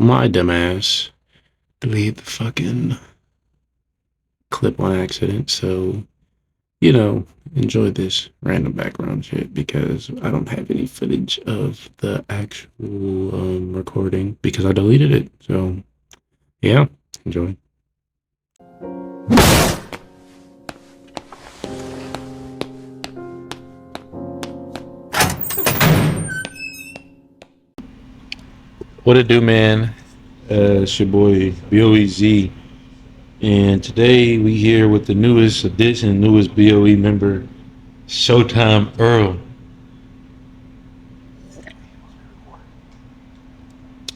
my dumbass deleted the fucking clip on accident. So, enjoy this random background shit because I don't have any footage of the actual recording because I deleted it. So, yeah, enjoy. What it do, man? It's your boy B.O.E and today we here with the newest addition, newest B.O.E member, Showtime Earl.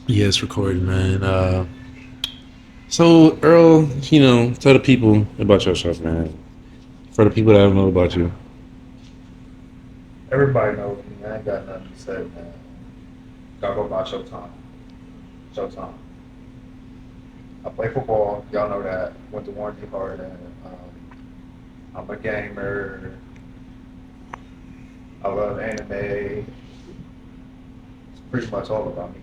Yes, recording, man. So Earl, tell the people about yourself, man. For the people that don't know about you. Everybody knows me. I ain't got nothing to say, man. Gotta go by Showtime. Showtime. I play football. Y'all know that. Went to Warranty Hard, and I'm a gamer. I love anime. It's pretty much all about me.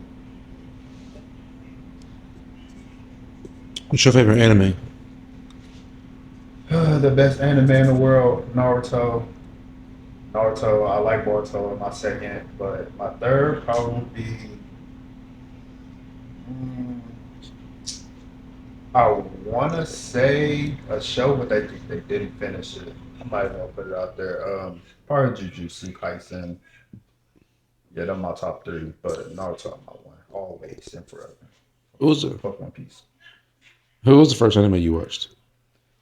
What's your favorite anime? The best anime in the world, Naruto. Naruto, I like Boruto in my second, but my third probably be. mm, I want to say a show, but they didn't finish it. I might as well put it out there. Probably Jujutsu Kaisen. Yeah, they're my top three, but Naruto my one, always and forever. Who was the Fuck One Piece. Who was the first anime you watched?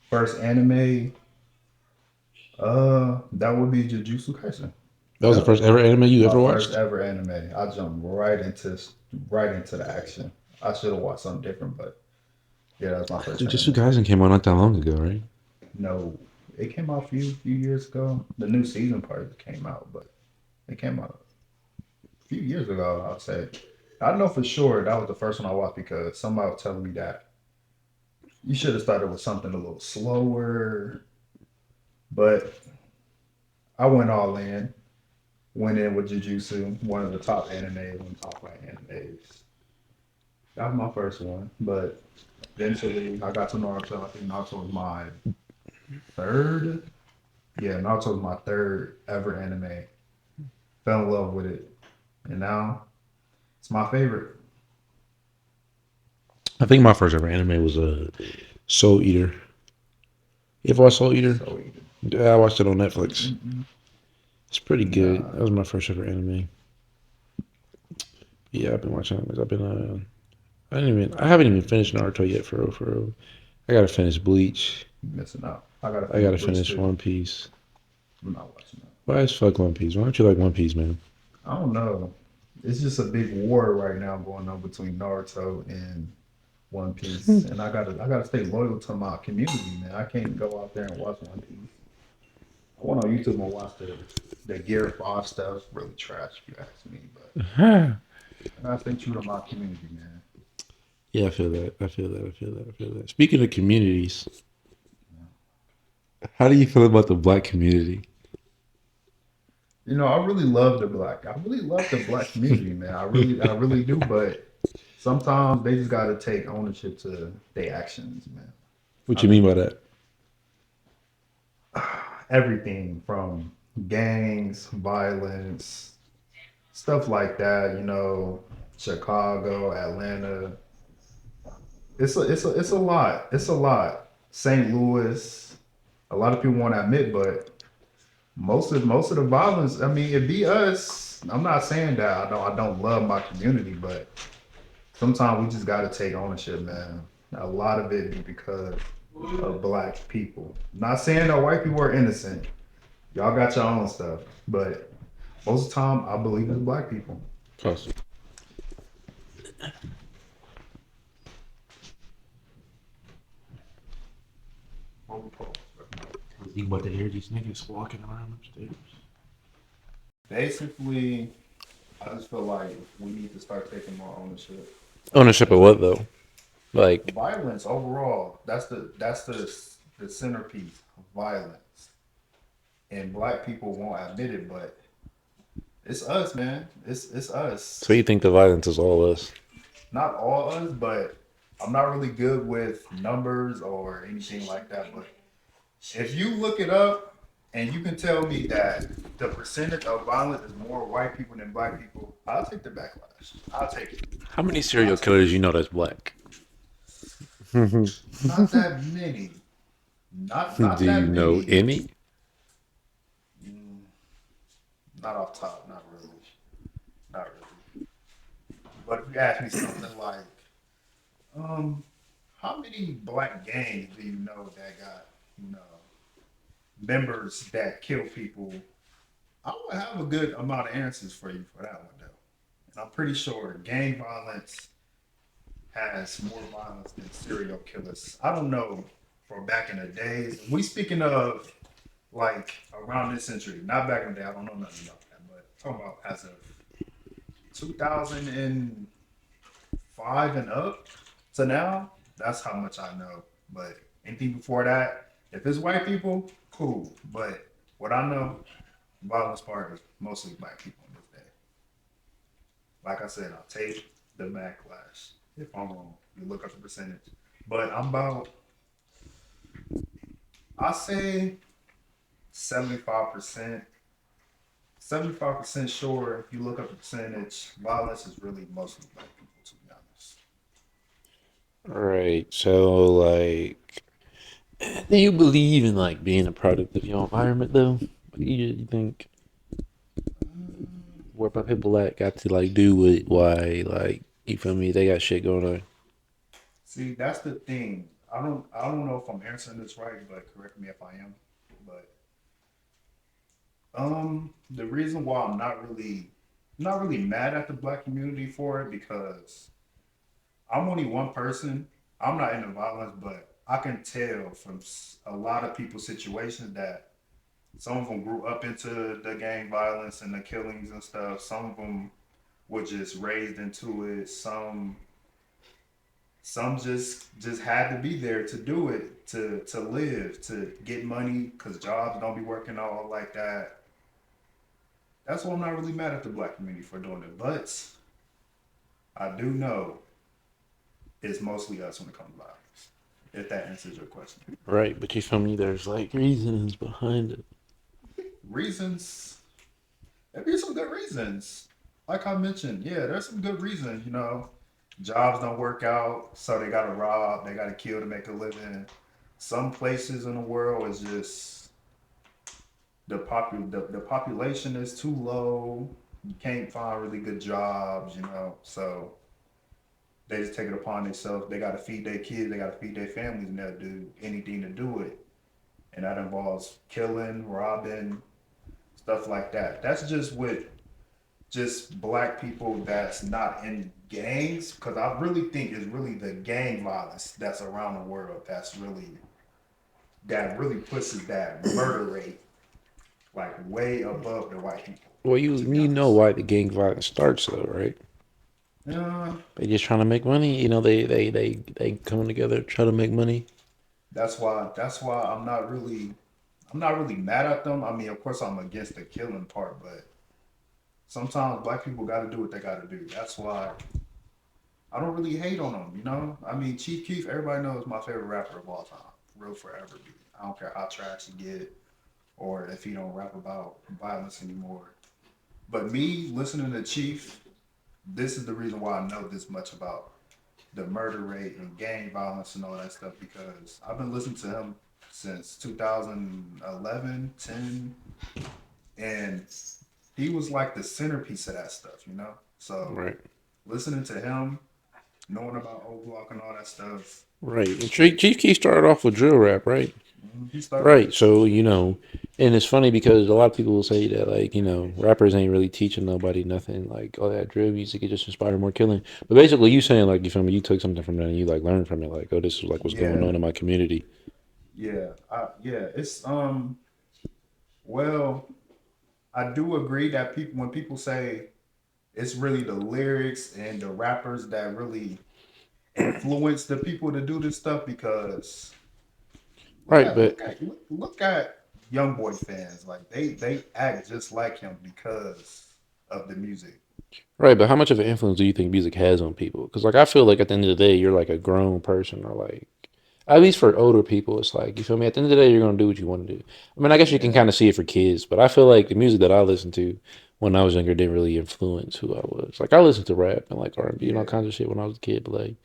First anime, that would be Jujutsu Kaisen. That was the Yep. first ever anime you My ever first watched? ever anime. I jumped right into the action. I should have watched something different, but yeah, that's my first Jujutsu anime. Kaisen came out not that long ago, right? No, it came out a few years ago. The new season part came out, but it came out a few years ago. I'd say. I know for sure that was the first one I watched because somebody was telling me that you should have started with something a little slower. But I went all in. Went in with Jujutsu, one of the top animes, one of the top five animes. That was my first one, but eventually I got to Naruto. I think Naruto was my third. Yeah, Naruto was my third ever anime. Fell in love with it, and now it's my favorite. I think my first ever anime was Soul Eater. You ever watch Soul Eater? So easy. Yeah, I watched it on Netflix. Mm-mm. It's pretty good. Nah, That was my first ever anime. Yeah, I've been watching animes. I haven't even finished Naruto yet, for real, for real. I gotta finish Bleach. you missing out. I gotta I finish gotta Bleach finish too. One Piece. I'm not watching that. Why is fuck One Piece? Why don't you like One Piece, man? I don't know. It's just a big war right now going on between Naruto and One Piece, and I gotta stay loyal to my community, man. I can't go out there and watch One Piece. I went on YouTube and watched the Gear 5 stuff. Really trash, if you ask me, but I gotta stay true to my community, man. Yeah, I feel that. I feel that. I feel that. I feel that. Speaking of communities, how do you feel about the black community? I really love the black community, man. I really do. But sometimes they just gotta take ownership to their actions, man. What I you mean by mean, that? everything from gangs, violence, stuff like that. Chicago, Atlanta. It's a lot. It's a lot. St. Louis. A lot of people want to admit, but most of the violence. I mean, it be us. I'm not saying that I don't love my community, but sometimes we just got to take ownership, man. A lot of it be because of black people. Not saying that white people are innocent. Y'all got your own stuff, but most of the time, I believe it's black people. Cause you about to hear these niggas walking around upstairs. Basically, I just feel like we need to start taking more ownership. Ownership of what though? Like, Violence overall. That's the centerpiece of violence, and black people won't admit it, but it's us, man. It's us. so you think the violence is all us? Not all us, but I'm not really good with numbers or anything like that. But if you look it up and you can tell me that the percentage of violence is more white people than black people, I'll take the backlash. I'll take it. How many I'll serial take it. killers you know that's black? Do Not that many. Not you that know many. any? Mm, not off top. Not really. Not really. But if you ask me something like, um, how many black gangs do you know that got, you know, members that kill people? I would have a good amount of answers for you for that one though. And I'm pretty sure gang violence has more violence than serial killers. I don't know for back in the days. We speaking of like around this century, not back in the day. I don't know nothing about that, but talking about as of 2005 and up to now, that's how much I know. But anything before that, if it's white people, cool. But what I know, violence part is mostly black people in this day. Like I said, I'll take the backlash. If I'm wrong, you look up the percentage. But I'm about, I say 75%. 75% sure if you look up the percentage, violence is really mostly black people, to be honest. Right. So, like, do you believe in like being a product of your environment, though? You think where my people at got to like do with why, like, you feel me? They got shit going on. See, that's the thing. I don't know if I'm answering this right, but correct me if I am. But the reason why I'm not really mad at the black community for it because I'm only one person. I'm not into violence, but I can tell from a lot of people's situations that some of them grew up into the gang violence and the killings and stuff. Some of them were just raised into it. Some just had to be there to do it, to live, to get money because jobs don't be working out like that. That's why I'm not really mad at the black community for doing it. But I do know it's mostly us when it comes to violence. If that answers your question. Right. But you feel me? There's like reasons behind it. Reasons, there be some good reasons. Like I mentioned, yeah, there's some good reasons. Jobs don't work out, so they gotta rob, they gotta kill to make a living. Some places in the world is just the population is too low. You can't find really good jobs. So they just take it upon themselves. They gotta feed their kids, they gotta feed their families, and they'll do anything to do it. And that involves killing, robbing, stuff like that. That's just with just black people that's not in gangs, because I really think it's really the gang violence that's around the world that really pushes that murder rate like way above the white people, Well, to be you know honest. why the gang violence starts, though, right? Yeah, They just trying to make money. You know, they come together try to make money. that's why I'm not really mad at them. I mean, of course I'm against the killing part, but sometimes black people got to do what they got to do. That's why I don't really hate on them. I mean, Chief Keef, everybody knows my favorite rapper of all time. Will forever be. I don't care how trash he get or if he don't rap about violence anymore. But me listening to Chief, this is the reason why I know this much about the murder rate and gang violence and all that stuff because I've been listening to him since 2011, 10, and he was like the centerpiece of that stuff. So Right. listening to him, knowing about O Block and all that stuff, Right. And Chief Keef started off with drill rap, right? he started. Right. So, and it's funny because a lot of people will say that, like, rappers ain't really teaching nobody nothing. Like, all that drill music, it just inspired more killing. But basically, you saying, like, you feel me, you took something from that and you, like, learned from it. Like, oh, this is, like, what's going Yeah, on in my community. yeah. It's well, I do agree that when people say it's really the lyrics and the rappers that really influence the people to do this stuff because look Right. at But, look at look at young boy fans like they act just like him because of the music. Right, but how much of an influence do you think music has on people? Because like I feel like at the end of the day, you're like a grown person, or like at least for older people, it's like you feel me. At the end of the day, you're gonna do what you want to do. I mean, I guess you can Yeah, kind of see it for kids, but I feel like the music that I listened to when I was younger didn't really influence who I was. Like I listened to rap and like R&B and all yeah. kinds of shit when I was a kid, but like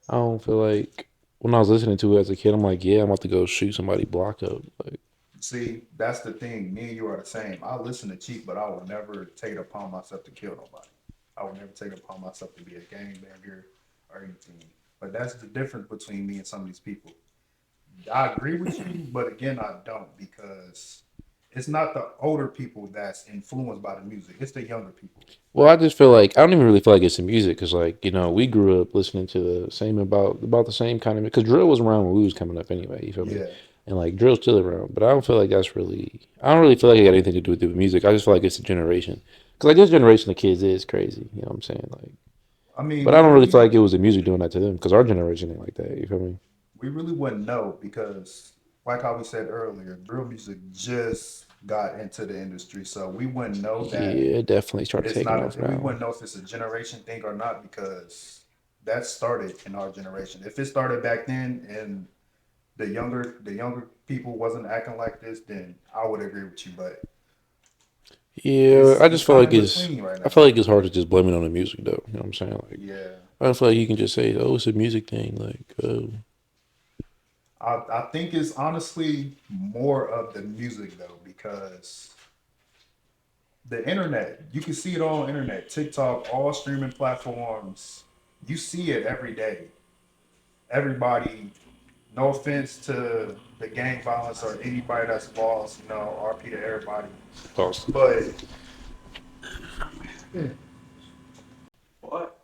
I don't feel like when I was listening to it as a kid, I'm like, yeah, I'm about to go shoot somebody block up. Like, See, that's the thing. Me and you are the same. I listen to Cheap, but I will never take it upon myself to kill nobody. I will never take it upon myself to be a gangbanger or anything. But that's the difference between me and some of these people. I agree with you, but again, I don't because it's not the older people that's influenced by the music. It's the younger people. well, I just feel like I don't even really feel like it's the music because like we grew up listening to the same about the same kind of because drill was around when we was coming up anyway. You feel me? Yeah, And like drill's still around, but I don't feel like that's really. I don't really feel like it got anything to do with the music. I just feel like it's a generation because like this generation of kids is crazy. You know what I'm saying? Like, I mean, but I don't really feel like it was the music doing that to them because our generation ain't like that. You feel me? we really wouldn't know because, like how we said earlier, drill music just got into the industry, so we wouldn't know that Yeah, it definitely started it's taking not. off We now. wouldn't know if it's a generation thing or not because that started in our generation. If it started back then and the younger people wasn't acting like this, then I would agree with you. But Yeah, it's I it's just feel kind like of in it's. between right I feel now. like it's hard to just blame it on the music though. You know what I'm saying? Like, Yeah, I don't feel like you can just say, "Oh, it's a music thing." Like, oh, I think it's honestly more of the music though because the internet, you can see it all on internet, TikTok, all streaming platforms. You see it every day. Everybody, no offense to the gang violence or anybody that's lost, RP to everybody. pause. But What?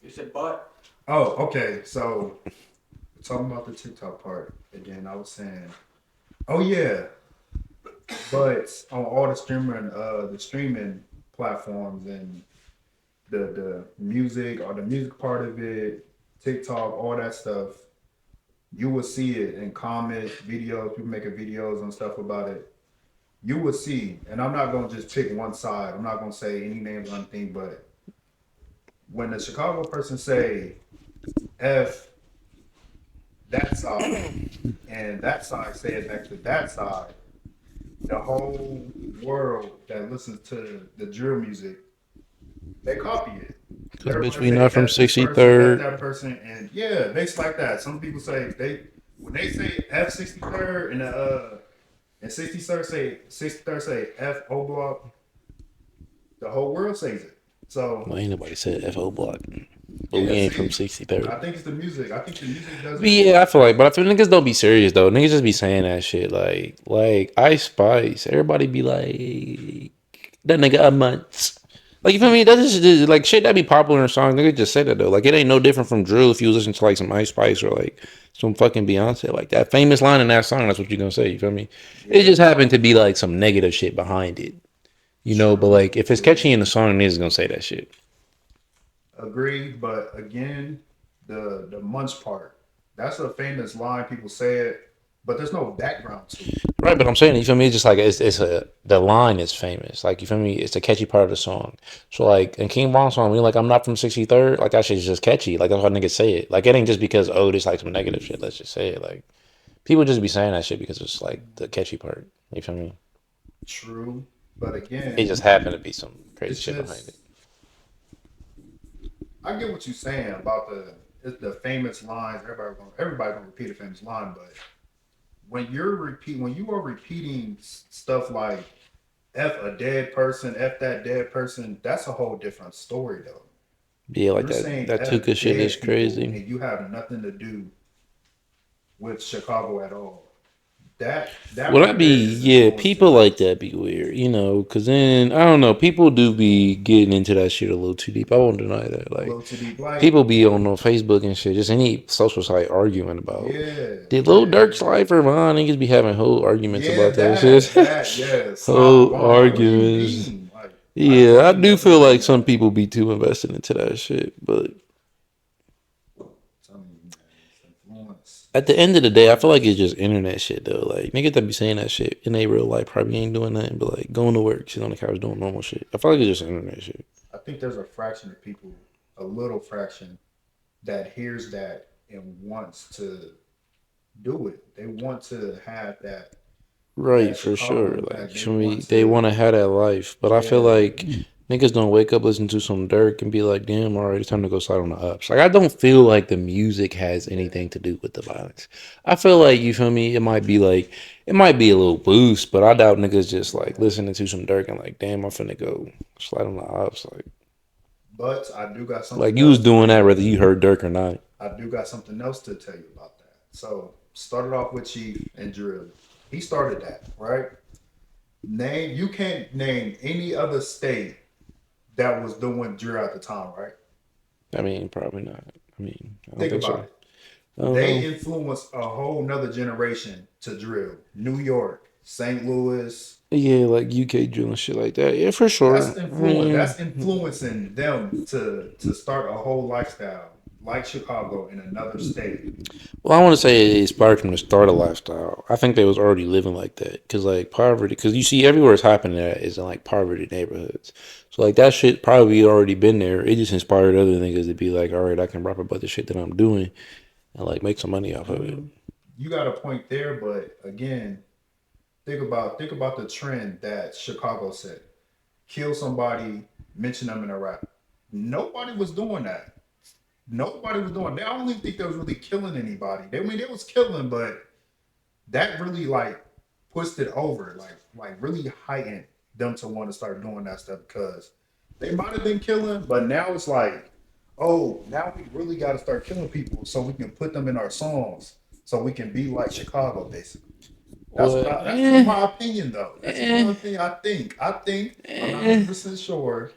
You said but? oh, okay. So talking about the TikTok part again, I was saying, oh yeah, but on all the streaming platforms and the music or the music part of it, TikTok, all that stuff, you will see it in comment videos, people making videos and stuff about it. You will see, and I'm not gonna just pick one side. I'm not gonna say any names or anything, but when the Chicago person say F that side and that side say it next to that side, the whole world that listens to the drill music, they copy it. Cause bitch, Everybody we say not from F this person, F 63rd. that person, and yeah, based like that. Some people say they when they say F 63rd and 63rd say F O block, the whole world says it. So Well, ain't nobody said FO block, but we yeah, ain't from see, 63rd. I think it's the music. I think the music does But it. yeah, I feel like, but I feel niggas don't be serious though. Niggas just be saying that shit like Ice Spice. Everybody be like, that nigga a month. Like you feel me? That's just like shit that be popular in songs. Nigga just say that though. Like it ain't no different from drill if you listen to like some Ice Spice or like some fucking Beyonce. Like that famous line in that song. That's what you gonna say. You feel me? It Yeah, just happened to be like some negative shit behind it. But true, like if it's true. catchy in the song, niggas gonna say that shit. Agreed, but again, the munch part. That's a famous line. People say it, but there's no background to it. Right, but I'm saying, you feel me? It's just like it's a the line is famous. Like you feel me? It's a catchy part of the song. So like in King Von song, we like I'm not from 63rd. Like that shit's just catchy. Like that's why niggas say it. Like it ain't just because this like some negative shit. Let's just say it. Like people just be saying that shit because it's like the catchy part. You feel me? True, but It again, just happened to be some crazy it's shit behind it. just I get what you're saying about the famous lines. Everybody gonna repeat a famous line, but when you are repeating stuff like F a dead person, F that dead person, that's a whole different story though. Yeah, like You're that saying that F Tuka shit is dead people crazy. and you have nothing to do with Chicago at all. That Well, that right there be is yeah. People influencing. like that be weird, Cause then I don't know. People do be getting into that shit a little too deep. I won't deny that. A Like little too deep. Like, people be on Facebook and shit, just any social site arguing about yeah, did Lil yeah, Durk slide for Vine? Niggas be having whole arguments yeah, about that shit. yeah. Slide for Whole Vaughn. Like, what do you arguments. mean? Like, I Yeah, I definitely do never feel like seen some that. people be too invested into that shit, but Tell me, man, it's influence. at the end of the day, I feel like it's just internet shit though. Like niggas that be saying that shit in their real life probably ain't doing nothing but like going to work, sitting on the couch doing normal shit. I feel like it's just internet shit. I think there's a fraction of people, a little fraction, that hears that and wants to do it. They want to have that Right, for Chicago sure. Like, impact. They for me, want they to, want to have that life. But I feel yeah, like niggas don't wake up, listen to some Dirk, and be like, damn, all right, it's time to go slide on the ups. Like, I don't feel like the music has yeah, anything to do with the violence. I feel like, you feel me? It might be a little boost, but I doubt niggas just like yeah. listening to some Dirk and like, damn, I'm finna go slide on the ups. But I do got Like something you was else to doing tell that you. whether you heard Dirk or not. I do got something else to tell you about that. So started off with Chief and Drill. He started that, right? Name you can't name any other state that was doing drill at the time, right? I mean, probably not. I mean, I don't Think think about so. it. I don't They know. influenced a whole nother generation to drill. New York, St. Louis. Yeah, like UK drill and shit like that. Yeah, for sure. I mean, That's influencing them to start a whole lifestyle like Chicago in another state. well, I want to say it inspired them to start a lifestyle. I think they was already living like that because like poverty, because you see everywhere it's happening at is in like poverty neighborhoods. So like that shit probably already been there. It just inspired other niggas to be like, all right, I can rap about the shit that I'm doing and like make some money off of it. You got a point there, but again, think about the trend that Chicago set. Kill somebody, mention them in a rap. Nobody was doing that. Nobody was doing. I don't even think they was really killing anybody. They, I mean, they was killing, but that really like pushed it over, like really heightened them to want to start doing that stuff because they might have been killing, but now it's like, oh, now we really got to start killing people so we can put them in our songs, so we can be like Chicago, basically. Well, That's just my opinion, though. That's just my eh, opinion. I think I'm not eh. 100% sure,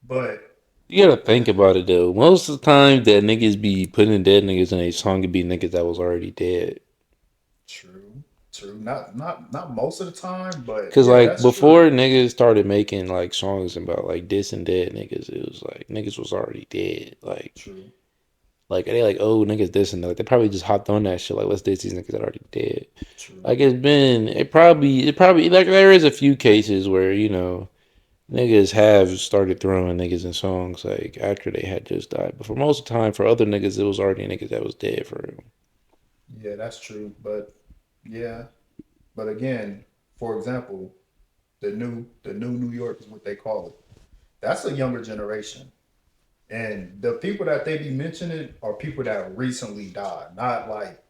but You gotta think about it though. Most of the time that niggas be putting dead niggas in a song could be niggas that was already dead. true, true. Not most of the time, but Cause yeah, like that's true. before niggas started making like songs about like dissing dead niggas, it was like niggas was already dead. True, Like they like oh niggas dissing like they probably just hopped on that shit like let's diss these niggas that already dead. true. Like it probably like there is a few cases where you know niggas have started throwing niggas in songs like after they had just died. But for most of the time, for other niggas, it was already niggas that was dead for real. Yeah, that's true. But yeah, but again, for example, the new New York is what they call it. That's a younger generation. And the people that they be mentioning are people that recently died, not like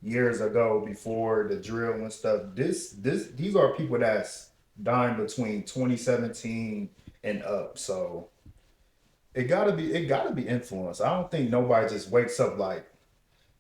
years ago before the drill and stuff. These are people that's dying between 2017 and up. So it gotta be influence. I don't think nobody just wakes up like,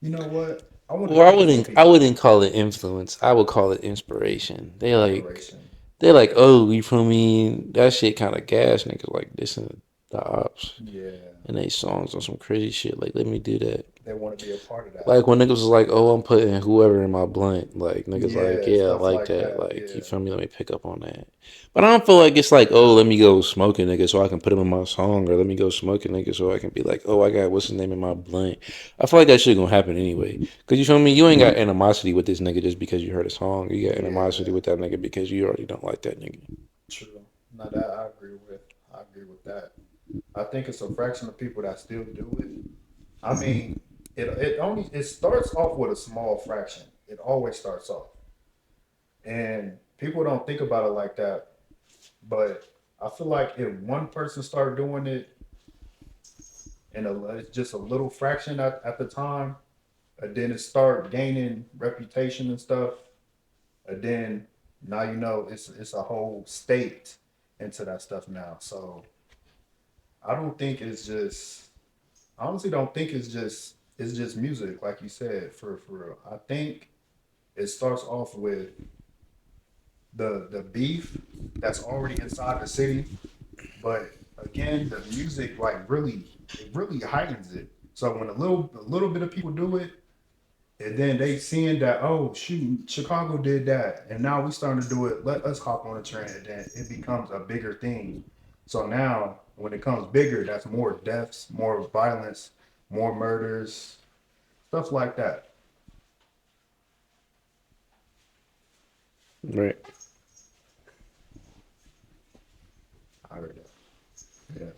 you know what? I want to Well, I kill some wouldn't. I people. wouldn't call it influence. I would call it inspiration. Inspiration. They're like, oh, you feel me? That shit kind of gas niggas like this and the ops Yeah. and they songs on some crazy shit. Like, let me do that. They want to be a part of that. Like when niggas was like, "Oh, I'm putting whoever in my blunt." Like niggas like, Yeah, "Yeah, I stuff like like that." that. Like you Yeah. feel me? Let me pick up on that. But I don't feel like it's like, "Oh, let me go smoke a nigga so I can put him in my song," or "Let me go smoke a nigga so I can be like, oh, I got what's his name in my blunt." I feel like that shit gonna happen anyway. Cause you feel me? You ain't got animosity with this nigga just because you heard a song. You got animosity Yeah. with that nigga because you already don't like that nigga. True. No, that I agree with. I agree with that. I think it's a fraction of people that still do it. I mean, it starts off with a small fraction. It always starts off, and people don't think about it like that. But I feel like if one person start doing it, and it's just a little fraction at the time, and then it start gaining reputation and stuff, and then now you know it's a whole state into that stuff now. So I don't think it's just I honestly don't think it's just music, like you said, for real. I think it starts off with the beef that's already inside the city, but again, the music like really heightens it. So when a little bit of people do it, and then they seeing that, oh shoot, Chicago did that, and now we starting to do it. Let us hop on the train, and then it becomes a bigger thing. So now, when it comes bigger, that's more deaths, more violence, more murders, stuff like that. Right. I heard that. Yeah.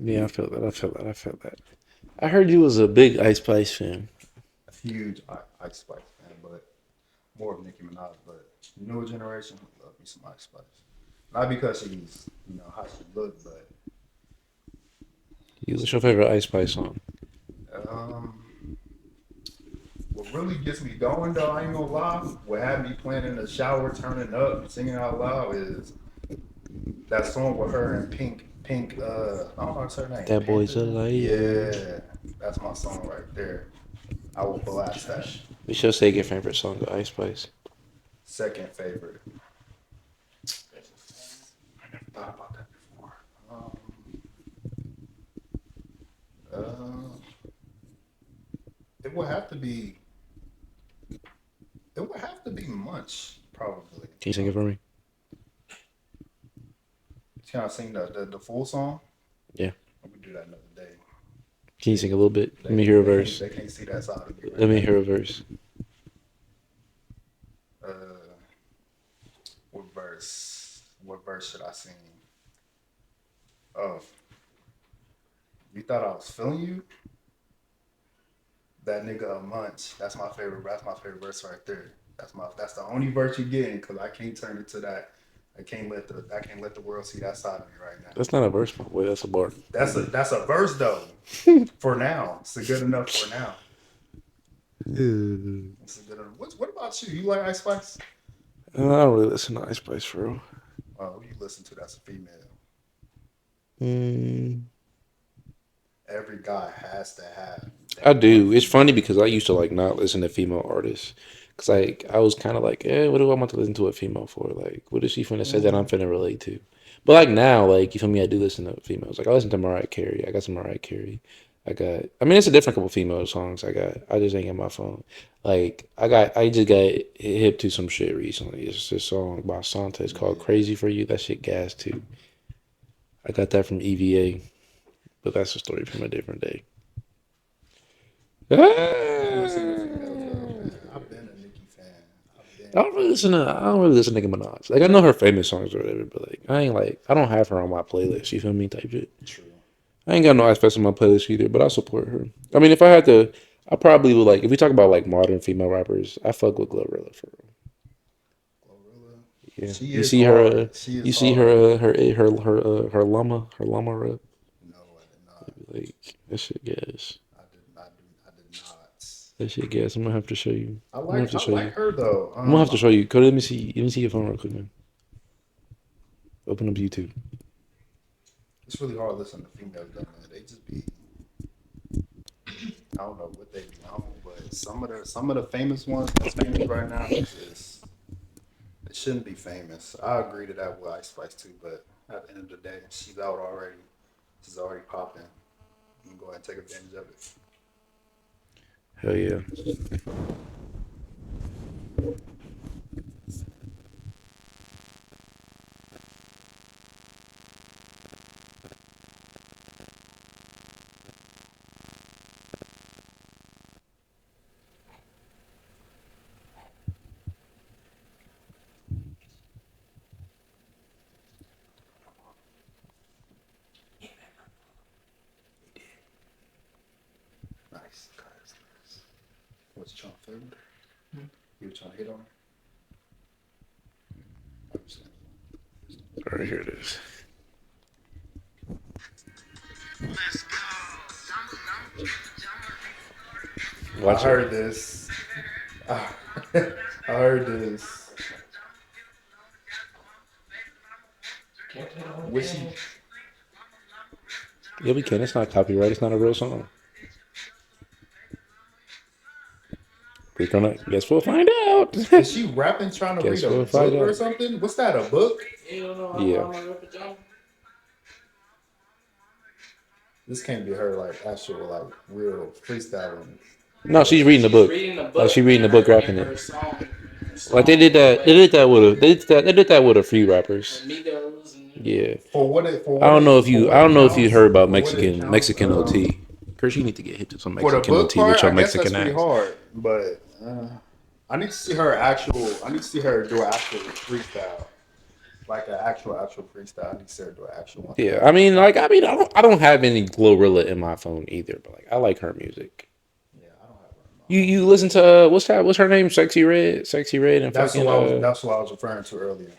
Yeah, I feel that. I heard you was a big Ice Spice fan. A huge Ice Spice fan, but more of Nicki Minaj. But newer generation love me some Ice Spice. Not because she's how she looked, but What's your favorite Ice Spice song? um, what really gets me going though, I ain't gonna lie, what had me playing in the shower, turning up, singing out loud is that song with her and Pink. I don't know what's her name. That boy's a Panther? liar. Yeah, that's my song right there. I will blast that. We should say your favorite song of Ice Spice. Second favorite. I never thought about that before. Uh, it would have to be. It would have to be Munch, probably. Can you sing it for me? Can I sing the full song? Yeah. We can do that another day. Can you sing a little bit? Let me hear a verse. They can't see that side of me. Right Let me now. hear a verse. What verse? What verse should I sing? Oh, you thought I was feeling you? That nigga a Munch. That's my favorite. That's my favorite verse right there. That's the only verse you getting because I can't turn it to that. I can't let the world see that side of me right now. That's not a verse, my boy. That's a bar. That's a verse though. For now, it's a good enough for now. It's a good enough. What about you? You like Ice Spice? I don't really listen to Ice Spice for real. Who you listen to? That's a female. Every guy has to have. I do. It's funny because I used to like not listen to female artists. Cause like I was kind of like, what do I want to listen to a female for? Like, what is she finna say that I'm finna relate to? But like now, like you feel me? I do listen to females. Like I listen to Mariah Carey. I got some Mariah Carey. I mean, it's a different couple female songs. I just ain't got my phone. Like I just got hip to some shit recently. It's this song by Santa. It's called "Crazy for You." That shit gas too. I got that from EVA, but that's a story from a different day. I've been a Nicki fan. I don't really listen to Nicki Minaj. Like I know her famous songs or whatever, but like I don't have her on my playlist. You feel me? Type shit. True. I ain't got no Ice Spice on my playlist either, but I support her. I mean, if I had to, I probably would like. If we talk about like modern female rappers, I fuck with Glorilla for real. Glorilla. Yeah, She you is see hard. her. She is You see hard. her llama rap. No, I did not. Like that shit gas. I did not. That shit gas. I'm gonna have to show you. I like her though. I'm gonna have to show you. Codee, let me see. Let me see your phone real quick, man. Open up YouTube. It's really hard to listen to females though, man. They just be. I don't know what they be on, but some of the famous ones that's famous right now is it shouldn't be famous. I agree to that with Ice Spice too, but at the end of the day, she's out already. She's already popping. I'm gonna go ahead and take advantage of it. Hell yeah. Nice. What's you trying to film? You were trying to hit on her? All right, here it is. Watch I heard this. I heard this. Wish he, Yeah, we can. It's not copyright. It's not a real song. We're gonna guess we'll find out. is she rapping trying to Guess read a we'll book find or out. something? What's that, a book? You don't know Yeah. I'm a pajama. This can't be her like actual like real freestyling. No, she's reading the book. Reading the book. Like she reading the book, rapping Her it. song. Like they did that. They did that with a few rappers. Migos and Yeah. For what it for? I don't know if you counts- heard about for what it counts, Mexican OT. Chris, you need to get hit to some For the Mexican book OT part, with your I guess Mexican that's pretty accent. hard. But I need to see her actual. I need to see her do an actual freestyle. like an actual freestyle. I need Sarah to do an actual one. Yeah, I don't have any Glorilla in my phone either, but like I like her music. Yeah, I don't have her in my You listen to what's her name? Sexy Red, and That's fucking that's what I was referring to earlier.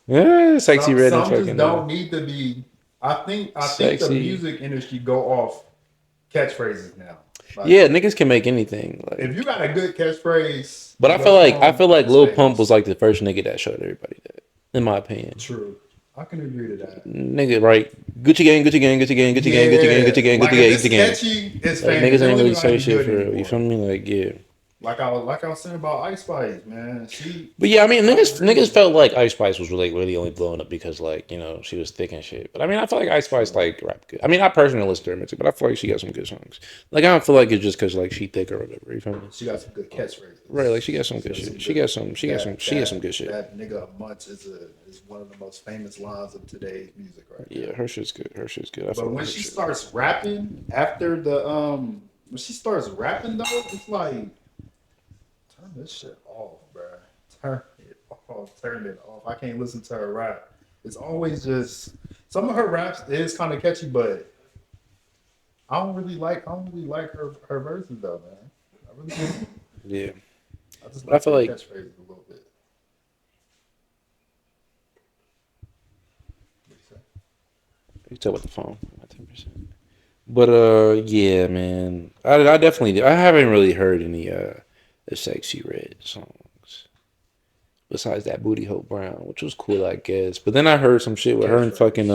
yeah, Sexy Red and Some just fucking don't need to be. I think the Sexy. music industry go off catchphrases now. Like, Yeah, niggas can make anything. Like, if you got a good catchphrash, but I feel like it's Lil famous. Pump was like the first nigga that showed everybody that, in my opinion. True. I can agree to that. Nigga, right? Gucci gang, Gucci gang, Gucci gang, Gucci gang, Gucci gang, Gucci gang, Like, Gucci gang, if Gucci it's gang. catchy, it's Like, famous. niggas They ain't don't really even say have to be shit good for real. anymore. You feel me? Like, yeah. Like I was saying about Ice Spice, man. But yeah, I mean, niggas felt like Ice Spice was really only blowing up because, like, you know, she was thick and shit. But I mean, I feel like Ice Spice like rap good. I mean, I personally listen to her music, but I feel like she got some good songs. Like, I don't feel like it's just because like she thick or whatever. You feel me? She got some good catchphrases. Right? Like, she got some good shit. She got some good shit. That nigga Munch is one of the most famous lines of today's music, right? Yeah, her shit's good. I But when she starts rapping after the when she starts rapping though, it's like turn this shit off, bro. Turn it off. I can't listen to her rap. It's always just some of her raps is kind of catchy, but I don't really like her verses though, man. I really don't. Yeah. I just I feel like catchphrases a little bit. you tell with the phone. 10%. But yeah, man. I definitely I haven't really heard any the Sexy Red songs. Besides that Booty Hope Brown, which was cool, I guess. But then I heard some shit with her and fucking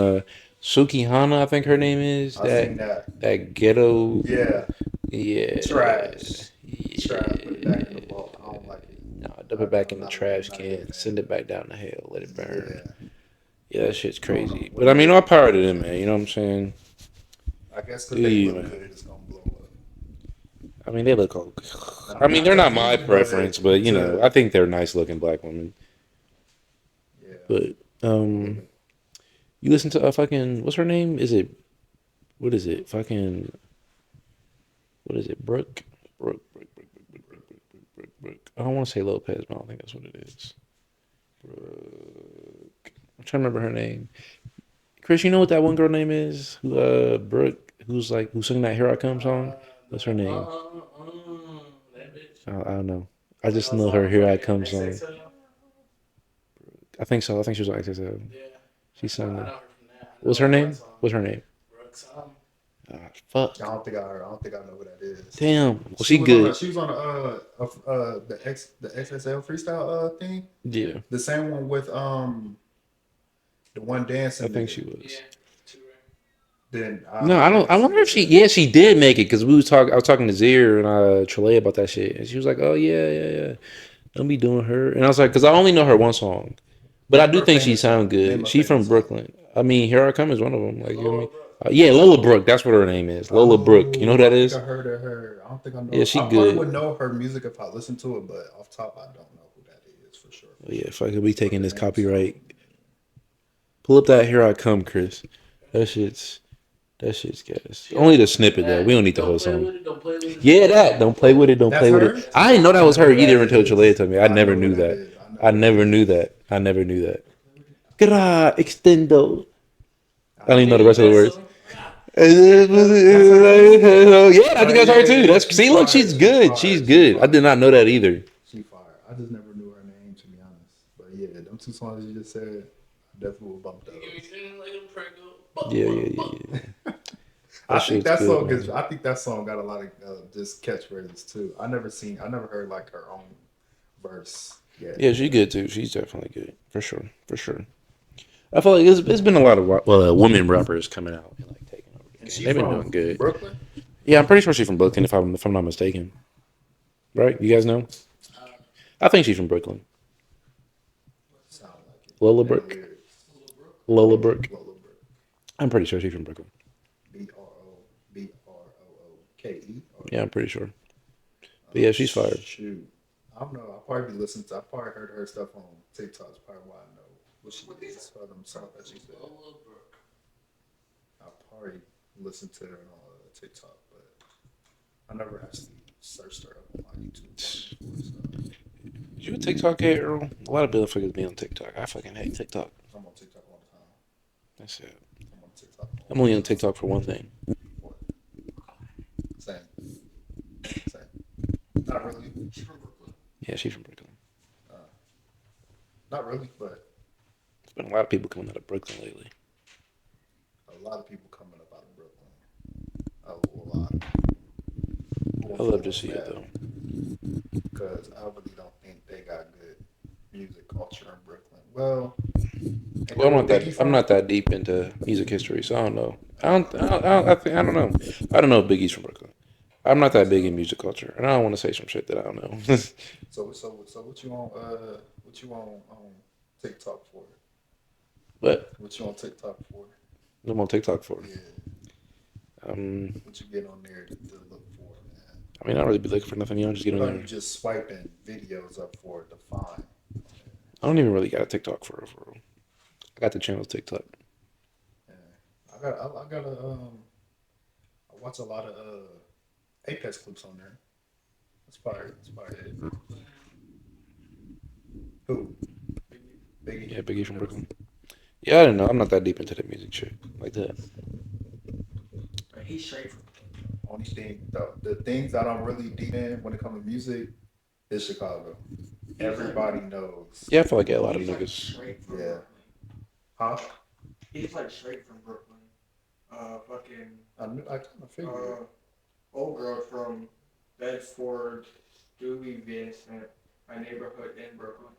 Suki Hana, I think her name is. That ghetto. Yeah. Yeah. Trash. Yeah. Trash. Put it back in the vault. I don't like it. No, dump it back in the trash can. Send it back down the hell. Let it burn. Yeah, that shit's crazy. But I mean, all power to them, man. You know what I'm saying? I guess because they look good, it's gonna blow up. I mean, they look okay. I mean, they're not my preference, but you know, I think they're nice looking black women. Yeah. But you listen to fucking what's her name? What is it? Fucking what is it? Brooke. I don't want to say Lopez, but I don't think that's what it is. Brooke. I'm trying to remember her name. Chris, you know what that one girl name is? Brooke, who sang that "Here I Come" song? What's her name? That bitch. I don't know. I just know her "Here I Come" song. I think so. I think she was on XXL. Yeah. She sang I know that. her from that. What's her name? What's her name? Brooks. Fuck. I don't think I know who that is. Damn. Well, she good. She was on the XSL freestyle thing. Yeah. The same one with the one dancing. I think she was. Yeah. Then No, I don't. I wonder if she. Yeah, she did make it because I was talking to Zier and Trey about that shit, and she was like, "Oh yeah. Don't be doing her." And I was like, "Cause I only know her one song, but I do think she sound good. She from Brooklyn. I mean, "Here I Come" is one of them. Like, you know what I mean? Yeah, Lola Brooke. That's what her name is. Lola Brooke. You know who that is? I heard of her. I don't think I know. Yeah, she I good. probably would know her music if I listened to it, but off top, I don't know who that is for sure. Oh, yeah, fuck it. We taking this copyright. Pull up that "Here I Come," Chris. That shit's gas. Only the snippet though. We don't need the whole song. Yeah, that. Don't play with it. Don't play with it. I didn't know that was her either until Chalea told me. I never knew that. I never knew that. Gra extendo. I don't even know the rest of the words. Yeah, I think that's her too. See, look, she's good. She's good. I did not know that either. She fire. I just never knew her name, to be honest. But yeah, them two songs you just said, I definitely will bump those. Yeah. I think that song is. I think that song got a lot of just catchphrases too. I never heard like her own verse. Yeah, she's good too. She's definitely good for sure. I feel like it's been a lot of women rappers coming out and like taking over the game. They've been doing good. Brooklyn? Yeah, I'm pretty sure she's from Brooklyn if I'm not mistaken. Right? You guys know? I think she's from Brooklyn. Sound like it. Lola Brooke. I'm pretty sure she's from Brooklyn. BROOKE. Yeah, I'm pretty sure. But yeah, she's fired. Shoot. I don't know. I probably heard her stuff on TikTok. That's probably why I know what she is for them songs that she said. I probably listened to her on TikTok, but I never actually searched her up on my YouTube. You a TikTok head, Earl? A lot of motherfuckers be on TikTok. I fucking hate TikTok. I'm That's it. I'm on TikTok. I'm only on TikTok for one thing. Same. Same. Not really. She's from Brooklyn. Yeah, she's from Brooklyn. Uh, not really, but There's been a lot of people coming out of Brooklyn lately. a lot of people coming up out of Brooklyn. A lot. I love to see it That though. because I really don't think they got good music culture in Brooklyn. Well, ain't Well, that where Biggie I'm from? not that deep into music history, so I don't know. I don't know. I don't know if Biggie's from Brooklyn. I'm not that big in music culture, and I don't want to say some shit that I don't know. So what you on TikTok for? But What you on TikTok for? I'm on TikTok for. Yeah. Um, What you get on there to look for, man? I mean, I don't really be looking for nothing. You know, just get on What are there. you just swiping videos up for to find? I don't even really got a TikTok for real. I got the channel TikTok. Yeah. I got a I watch a lot of Apex clips on there. That's probably it. Who? Biggie. Yeah, Biggie from Brooklyn. Yeah, I don't know. I'm not that deep into the music shit like that. But he's straight from. Only thing the things that I'm really deep in when it comes to music is Chicago. Everybody knows. Yeah, I feel like a lot of He's like niggas. straight from Yeah. Brooklyn. Huh? He's like straight from Brooklyn. Fucking I kind of figured. old girl from Bedford, Dewey Vincent, my neighborhood in Brooklyn.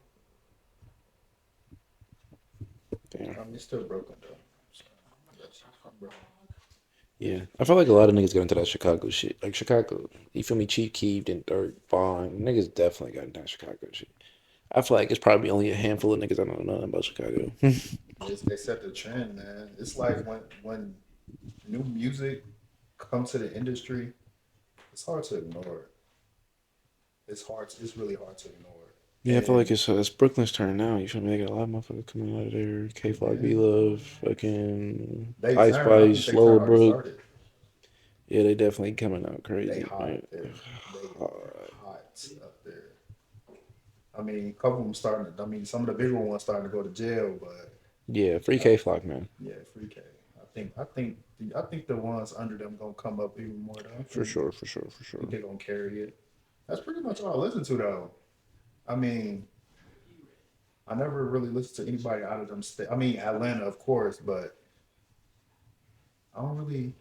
Damn. I mean, it's still Brooklyn though. So, that's from Brooklyn. Yeah, I feel like a lot of niggas got into that Chicago shit. Like Chicago, you feel me? Chief Keef and Dirt, Vaughn. Niggas definitely got into that Chicago shit. I feel like it's probably only a handful of niggas that don't know nothing about Chicago. They set the trend, man. It's like when new music comes to the industry, it's hard to ignore it. It's hard. It's really hard to ignore it. Yeah, I feel like And it's Brooklyn's turn now. You feel me? They got a lot of motherfuckers coming out of there. K Flock, B yeah, Love, fucking they Ice turn. I think Spice, they turn already Slowbrook. started. Yeah, they definitely coming out They crazy. hot Man. up there. They're hot up there. I mean, a couple of them starting. I mean, some of the bigger ones starting to go to jail, but Yeah, free K Flock, man. yeah, free K. I think the ones under them gonna come up even more though. For sure, for I sure. think they're gonna carry it. That's pretty much all I listen to though. I mean, I never really listened to anybody out of them state. I mean, Atlanta, of course, but I don't really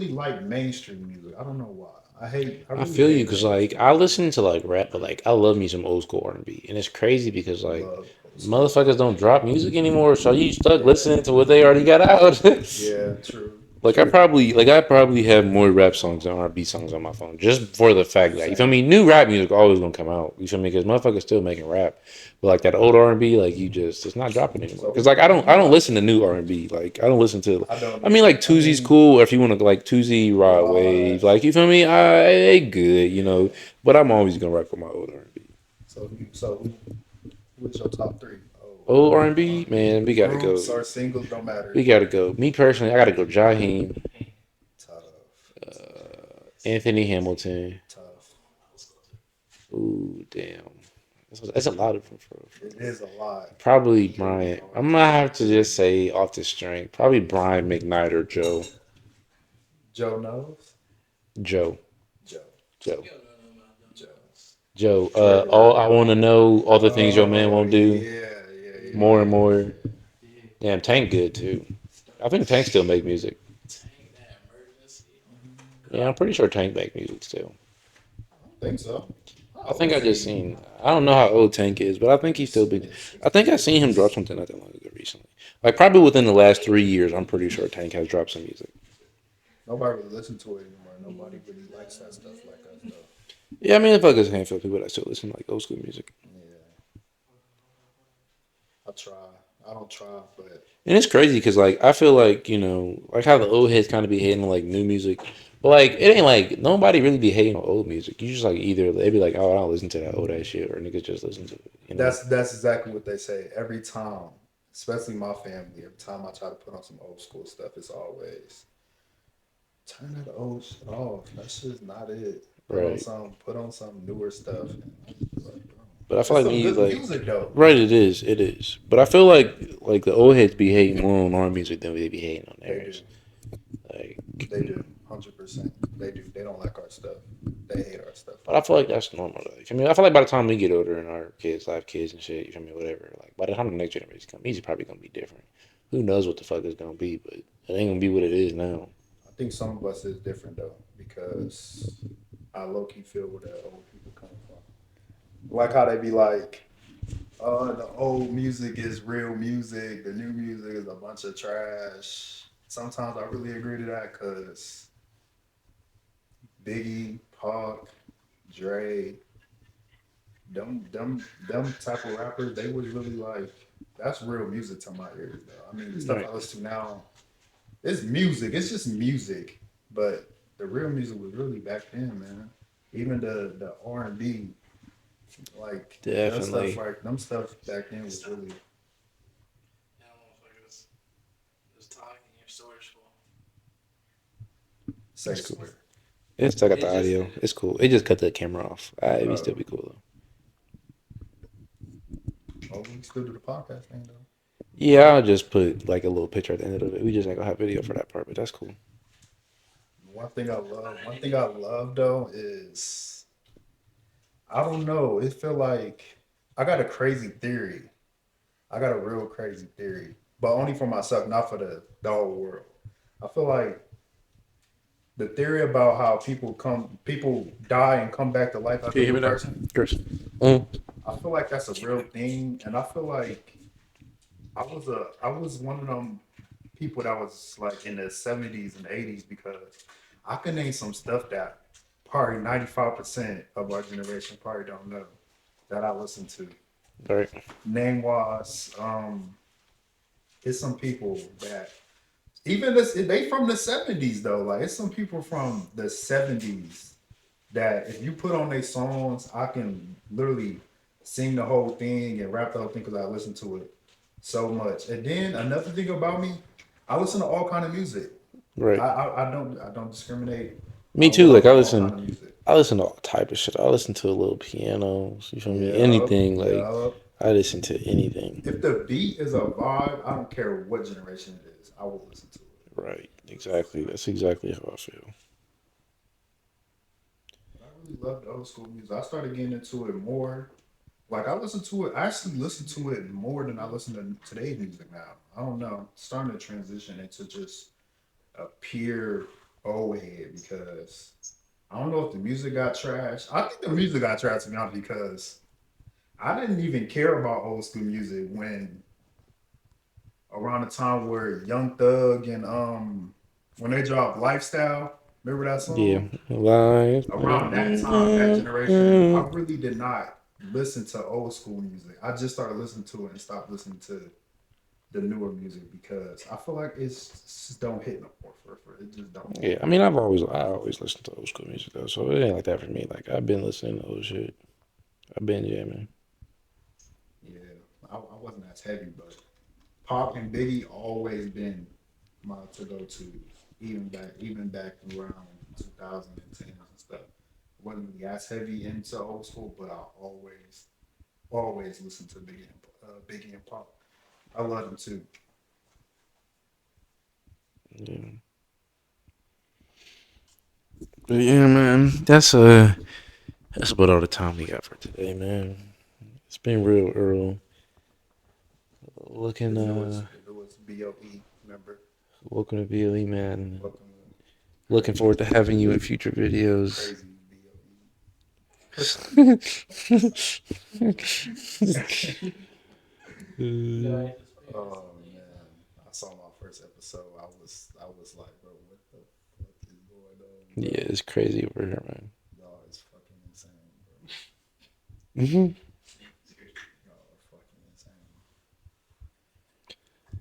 like mainstream music. I don't know why. I I really feel you hate because like mainstream I music. listen to like rap, but like I love me some old school R&B, and it's crazy because like Love old school motherfuckers don't R&B. drop music anymore, so you stuck Yeah, listening to what they already got out. yeah, true, Like true. I probably have more rap songs than R&B songs on my phone, just for the fact that you feel Same. me. New rap music always gonna come out. You feel me? Because motherfuckers still making rap, but like that old R&B, like it's not dropping anymore. So Because like who I you don't like? listen to new R&B. Like I don't listen to. I don't I mean like either. I Tuzi's mean, cool, or if you want to like Tuzi Rod Rod. Wave, like you feel me? I they good, you know. Yeah. But I'm always gonna rock with my old R&B. Who is your top three? Old Oh, R&B, man, we gotta go. groups or singles don't We matter. gotta go. Me personally, I gotta go. Jaheim, Tough, Anthony Hamilton. tough. Ooh, damn. That's a lot of them It is a lot. probably It's really Brian. hard I'm to gonna have to choose. just say off the string. Probably Brian McKnight or Joe. Joe knows. Joe. Joe. Joe. You don't know nothing about John Joe. Jones. Joe. All Trigger. I want to know. All the things your man Oh won't do. More and more. Yeah. Damn, Tank good too. I think Tank still yeah. make music. Tank that emergency. Oh my Yeah, I'm pretty sure Tank make music still. I don't think so. How I old think I is just he? seen. I don't know how old Tank is, but I think he's still big. Mid I think I seen him drop 60s. something not that long ago recently. Like probably within the last 3 years, I'm pretty sure Tank has dropped some music. Nobody really listen to it anymore. Nobody really likes that stuff like us though. Yeah, I mean, if I there's a handful of people that still listen to like old school music, Yeah, I try. I don't try, but and it's crazy because like I feel like like how the old heads kind of be hating on like new music, but like it ain't like nobody really be hating on old music. You just like either they be like, oh, I don't listen to that old ass shit, or niggas just listen to it. that's exactly what they say every time. Especially my family. Every time I try to put on some old school stuff, it's always turn that old shit off. That's just not it. Right? Put on some newer stuff. And I'm just like, bro. But I feel It's like some me good like music though. right, it is. But I feel like the old heads be hating more on our music than they be hating on They do. theirs. Like, They do. 100%. They do. They don't like our stuff. They hate our stuff. but I feel like that's normal. Like, I mean, I feel like by the time we get older and our kids have kids and shit, you feel me, whatever. Like by the time the next generation comes, it's probably gonna be different. Who knows what the fuck it's gonna be, but it ain't gonna be what it is now. I think some of us is different though because I low key feel where the old people come from. Like how they be like, the old music is real music, the new music is a bunch of trash. Sometimes I really agree to that because Biggie, Pac, Dre, them type of rappers, they was really like that's real music to my ears though. I mean the stuff Right. I listen to now, it's music, it's just music. But the real music was really back then, man. Even the R&B, like that stuff, Definitely. like them stuff back then was really Yeah, motherfuckers. Just talking your stories for. say That's cool. swear. It's still got the It's just audio. It's cool. It just cut the camera off. It be still Uh, be cool though. oh, we can still do the podcast thing though. Yeah, I'll just put like a little picture at the end of it. We just ain't gonna have video for that part, but that's cool. One thing I love though is I don't know. It feel like I got a crazy theory. I got a real crazy theory, but only for myself, not for the whole world. I feel like the theory about how people die and come back to life as Can a you hear new me now, person. Chris? Mm. I feel like that's a real thing, and I feel like I was one of them people that was like in the 70s and 80s because I can name some stuff that probably 95% of our generation probably don't know that I listen to. All right. Name was it's some people that even this they from the 70s though. Like it's some people from the 70s that if you put on their songs, I can literally sing the whole thing and rap the whole thing because I listen to it so much. And then another thing about me, I listen to all kind of music. Right. I don't discriminate. Me I too. Like love all kind of music. I listen to all type of shit. I listen to a little pianos. You feel me? Yup, Anything. Like yup. I listen to anything. If the beat is a vibe, I don't care what generation it is. I will listen to it. Right. Exactly. That's exactly how I feel. I really love the old school music. I started getting into it more. Like I listen to it. I actually listen to it more than I listen to today's music now. I don't know. Starting to transition into just a pure old head because I don't know if the music got trashed. I think the music got trashed to be honest because I didn't even care about old school music when around the time where Young Thug and when they dropped Lifestyle. Remember that Yeah. song? Live. Around that time, that generation, I really did not listen to old school music. I just started listening to it and stopped listening to the newer music because I feel like just don't hit no more for it just don't. Yeah. I mean, I always listen to old school music though, so it ain't like that for me. Like I've been listening to old shit. I've been jamming. Yeah, I wasn't as heavy, but Pop and Biggie always been my to go to, even back around 2010 and stuff. Wasn't really as heavy into old school, but I always listen to Biggie and Pop. I love them too. Yeah. But yeah, man. That's about all the time we got for today, man. It's been real, Earl. Looking The newest B.O.E member. welcome to B.O.E, man. Welcome Looking forward to having you in future videos. crazy Yeah, B.O.E. Oh man, I saw my first episode. I was like, bro, what the fuck is going on, bro? Yeah, it's crazy over here, man. Y'all is fucking insane, bro. Hmm. Y'all are fucking insane.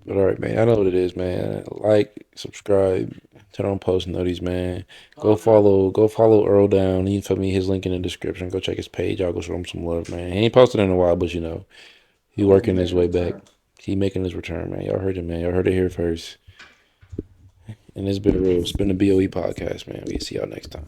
But all right, man. I know what it is, man. Like, subscribe, turn on post notices, man. Go follow Earl down. You feel me? His link in the description. Go check his page. I'll go show him some love, man. He ain't posted in a while, but you know, he I'll be working his making a way back. return. He making his return, man. Y'all heard it, man. Y'all heard it here first. And it's been real. It's been the B.O.E podcast, man. We see y'all next time.